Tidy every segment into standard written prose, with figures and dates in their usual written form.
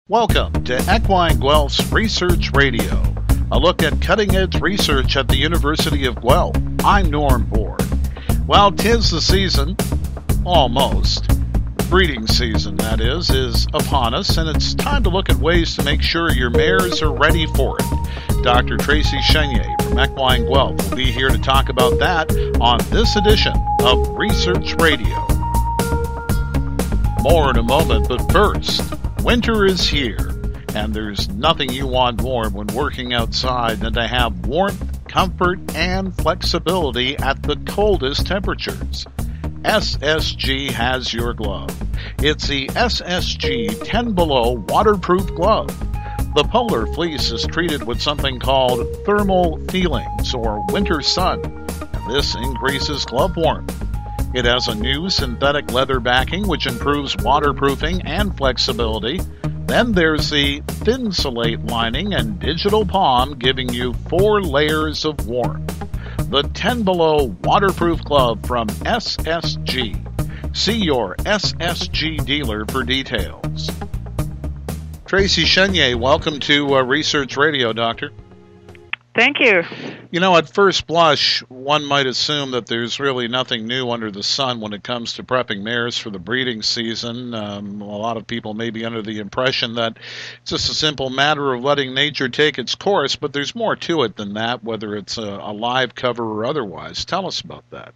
Welcome to Equine Guelph's Research Radio, a look at cutting-edge research at the University of Guelph. I'm Norm Borg. Well, 'tis the season, almost. Breeding season, that is upon us, and it's time to look at ways to make sure your mares are ready for it. Dr. Tracy Chenier from Equine Guelph will be here to talk about that on this edition of Research Radio. More in a moment, but first, winter is here, and there's nothing you want more when working outside than to have warmth, comfort, and flexibility at the coldest temperatures. SSG has your glove. It's the SSG 10 Below waterproof glove. The polar fleece is treated with something called thermal feelings or winter sun, and this increases glove warmth. It has a new synthetic leather backing which improves waterproofing and flexibility. Then there's the Thinsulate lining and digital palm giving you 4 layers of warmth. The 10 Below waterproof glove from SSG. See your SSG dealer for details. Tracy Chenier, welcome to Research Radio, Doctor. Thank you. You know, at first blush, one might assume that there's really nothing new under the sun when it comes to prepping mares for the breeding season. A lot of people may be under the impression that it's just a simple matter of letting nature take its course, but there's more to it than that, whether it's a live cover or otherwise. Tell us about that.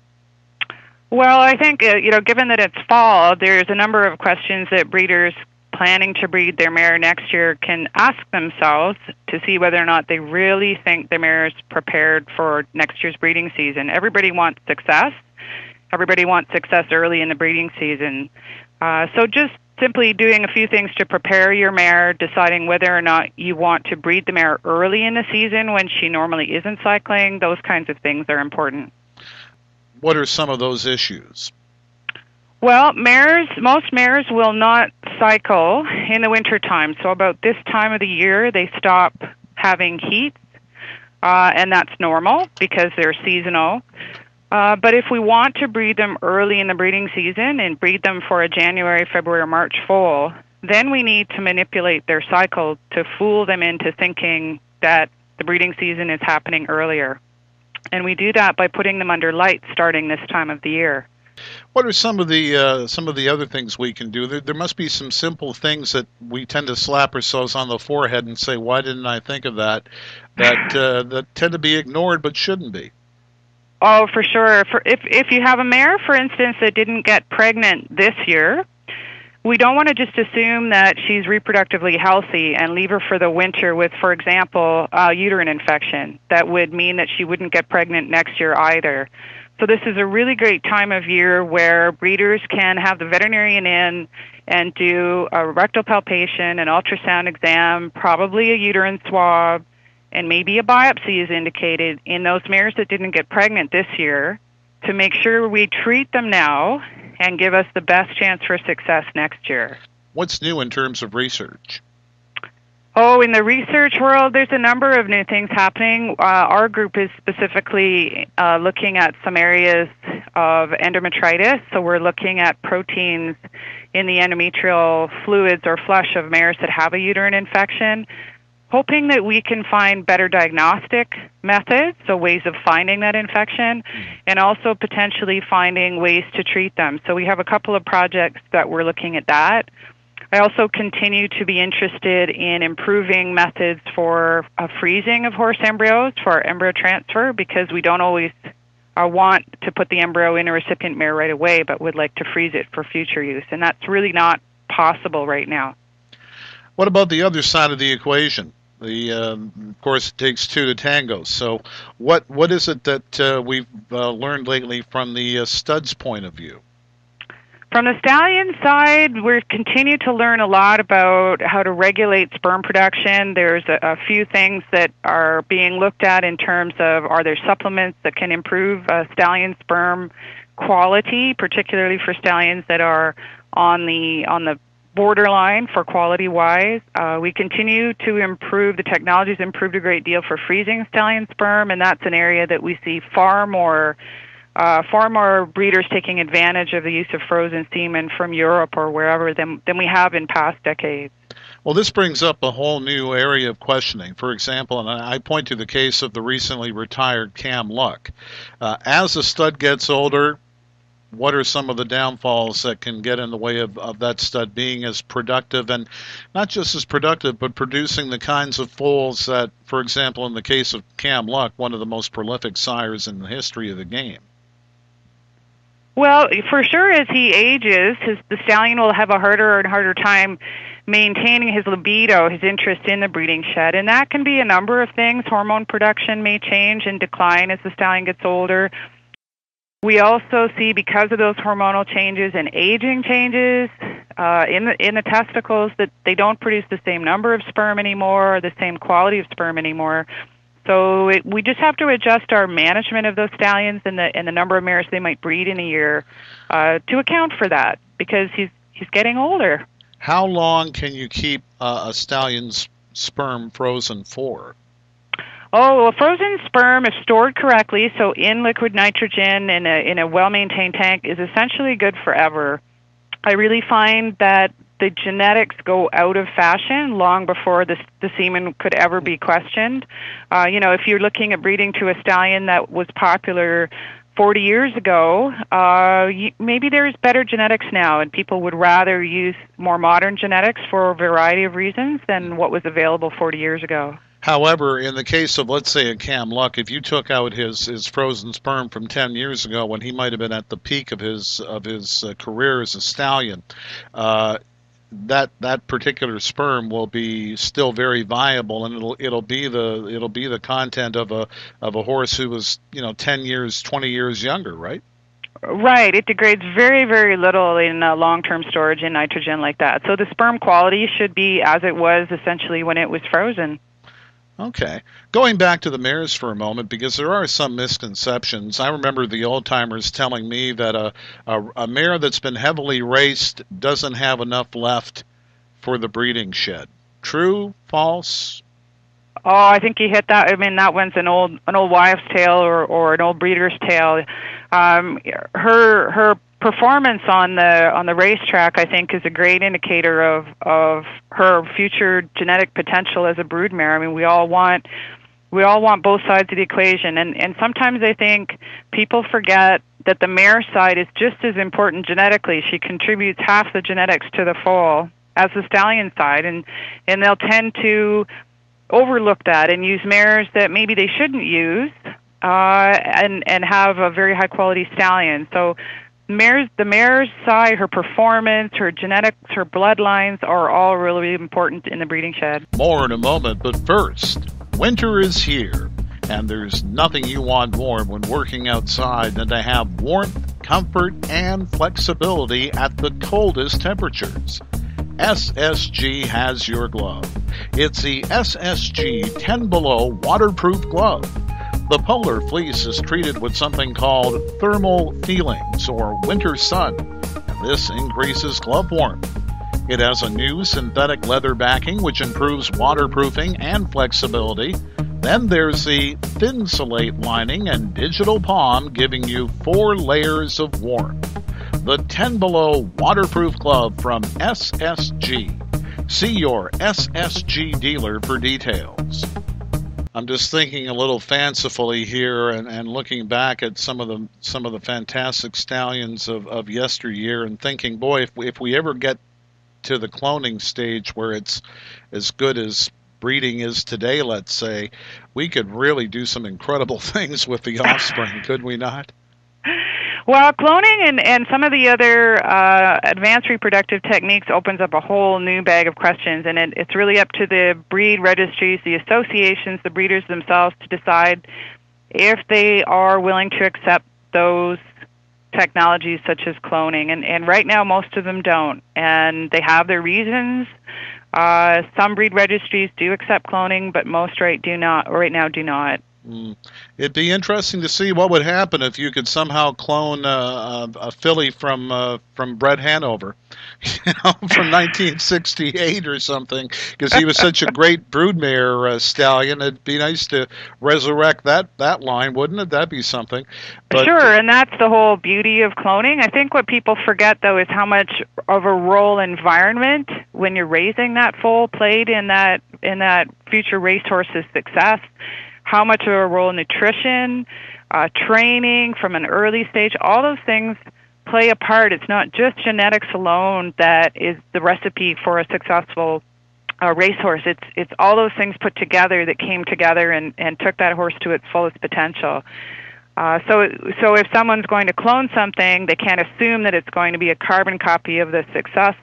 Well, I think, given that it's fall, there's a number of questions that breeders planning to breed their mare next year can ask themselves to see whether or not they really think their mare is prepared for next year's breeding season. Everybody wants success. Everybody wants success early in the breeding season. So just simply doing a few things to prepare your mare, deciding whether or not you want to breed the mare early in the season when she normally isn't cycling, those kinds of things are important. What are some of those issues? Well, most mares will not cycle in the wintertime. So about this time of the year, they stop having heats, and that's normal because they're seasonal. But if we want to breed them early in the breeding season and breed them for a January, February, or March foal, then we need to manipulate their cycle to fool them into thinking that the breeding season is happening earlier. And we do that by putting them under light starting this time of the year. What are some of the other things we can do? There must be some simple things that we tend to slap ourselves on the forehead and say, "Why didn't I think of that?" That tend to be ignored, but shouldn't be. Oh, for sure. If you have a mare, for instance, that didn't get pregnant this year, we don't want to just assume that she's reproductively healthy and leave her for the winter with, for example, a uterine infection. That would mean that she wouldn't get pregnant next year either. So this is a really great time of year where breeders can have the veterinarian in and do a rectal palpation, an ultrasound exam, probably a uterine swab, and maybe a biopsy is indicated in those mares that didn't get pregnant this year to make sure we treat them now and give us the best chance for success next year. What's new in terms of research? Oh, in the research world, there's a number of new things happening. Our group is specifically looking at some areas of endometritis. So we're looking at proteins in the endometrial fluids or flesh of mares that have a uterine infection, hoping that we can find better diagnostic methods, so ways of finding that infection, and also potentially finding ways to treat them. So we have a couple of projects that we're looking at that. I also continue to be interested in improving methods for freezing of horse embryos for embryo transfer because we don't always want to put the embryo in a recipient mare right away, but would like to freeze it for future use. And that's really not possible right now. What about the other side of the equation? Of course, it takes two to tango. So what is it that we've learned lately from the stud's point of view? From the stallion side, we continue to learn a lot about how to regulate sperm production. There's a few things that are being looked at in terms of are there supplements that can improve stallion sperm quality, particularly for stallions that are on the borderline for quality-wise. We continue to improve. The technology's improved a great deal for freezing stallion sperm, and that's an area that we see far more breeders taking advantage of the use of frozen semen from Europe or wherever than we have in past decades. Well, this brings up a whole new area of questioning. For example, and I point to the case of the recently retired Cam Luck. As a stud gets older, what are some of the downfalls that can get in the way of that stud being as productive, and not just as productive, but producing the kinds of foals that, for example, in the case of Cam Luck, one of the most prolific sires in the history of the game? Well, for sure, as he ages, the stallion will have a harder and harder time maintaining his libido, his interest in the breeding shed, and that can be a number of things. Hormone production may change and decline as the stallion gets older. We also see, because of those hormonal changes and aging changes in the testicles, that they don't produce the same number of sperm anymore, or the same quality of sperm anymore. So we just have to adjust our management of those stallions and the number of mares they might breed in a year to account for that, because he's getting older. How long can you keep a stallion's sperm frozen for? Oh, well, frozen sperm, if stored correctly, so in liquid nitrogen in a well-maintained tank, is essentially good forever. I really find that the genetics go out of fashion long before the semen could ever be questioned. If you're looking at breeding to a stallion that was popular 40 years ago, maybe there's better genetics now, and people would rather use more modern genetics for a variety of reasons than what was available 40 years ago. However, in the case of, let's say, a Cam Luck, if you took out his frozen sperm from 10 years ago, when he might have been at the peak of his career as a stallion, that particular sperm will be still very viable, and it'll be the content of a horse who was 10 years, 20 years younger, right? Right. It degrades very, very little in long-term storage in nitrogen like that. So the sperm quality should be as it was essentially when it was frozen. Okay. Going back to the mares for a moment, because there are some misconceptions. I remember the old-timers telling me that a mare that's been heavily raced doesn't have enough left for the breeding shed. True? False? Oh, I think you hit that. I mean, that one's an old wives' tale or an old breeder's tale. Her performance on the racetrack, I think, is a great indicator of her future genetic potential as a broodmare. I mean, we all want both sides of the equation, and sometimes I think people forget that the mare side is just as important genetically. She contributes half the genetics to the foal as the stallion side, and they'll tend to overlook that and use mares that maybe they shouldn't use, and have a very high quality stallion. So the mare's side, her performance, her genetics, her bloodlines are all really important in the breeding shed. More in a moment, but first, winter is here, and there's nothing you want more when working outside than to have warmth, comfort, and flexibility at the coldest temperatures. SSG has your glove. It's the SSG 10 Below waterproof glove. The polar fleece is treated with something called thermal feelings or winter sun, and this increases glove warmth. It has a new synthetic leather backing which improves waterproofing and flexibility. Then there's the Thinsulate lining and digital palm giving you 4 layers of warmth. The 10 Below waterproof glove from SSG. See your SSG dealer for details. I'm just thinking a little fancifully here and looking back at some of the fantastic stallions of yesteryear and thinking, boy, if we ever get to the cloning stage where it's as good as breeding is today, let's say, we could really do some incredible things with the offspring, could we not? Well, cloning and some of the other advanced reproductive techniques opens up a whole new bag of questions, and it's really up to the breed registries, the associations, the breeders themselves to decide if they are willing to accept those technologies such as cloning. And right now, most of them don't, and they have their reasons. Some breed registries do accept cloning, but most right now do not. It'd be interesting to see what would happen if you could somehow clone a filly from Brett Hanover, from 1968 or something, because he was such a great broodmare stallion. It'd be nice to resurrect that line, wouldn't it? That'd be something. But, sure, and that's the whole beauty of cloning. I think what people forget, though, is how much of a role environment, when you're raising that foal, played in that future racehorse's success. How much of a role nutrition, training from an early stage, all those things play a part. It's not just genetics alone that is the recipe for a successful racehorse. It's all those things put together that came together and took that horse to its fullest potential. So if someone's going to clone something, they can't assume that it's going to be a carbon copy of the success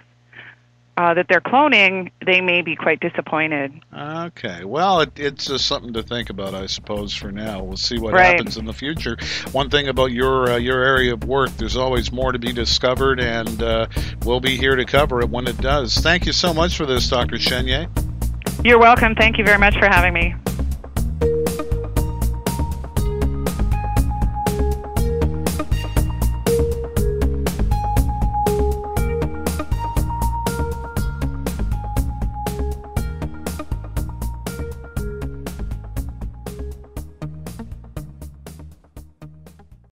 that they're cloning. They may be quite disappointed. Okay. Well, it's just something to think about, I suppose, for now. We'll see what happens in the future. One thing about your area of work, there's always more to be discovered, and we'll be here to cover it when it does. Thank you so much for this, Dr. Chenier. You're welcome. Thank you very much for having me.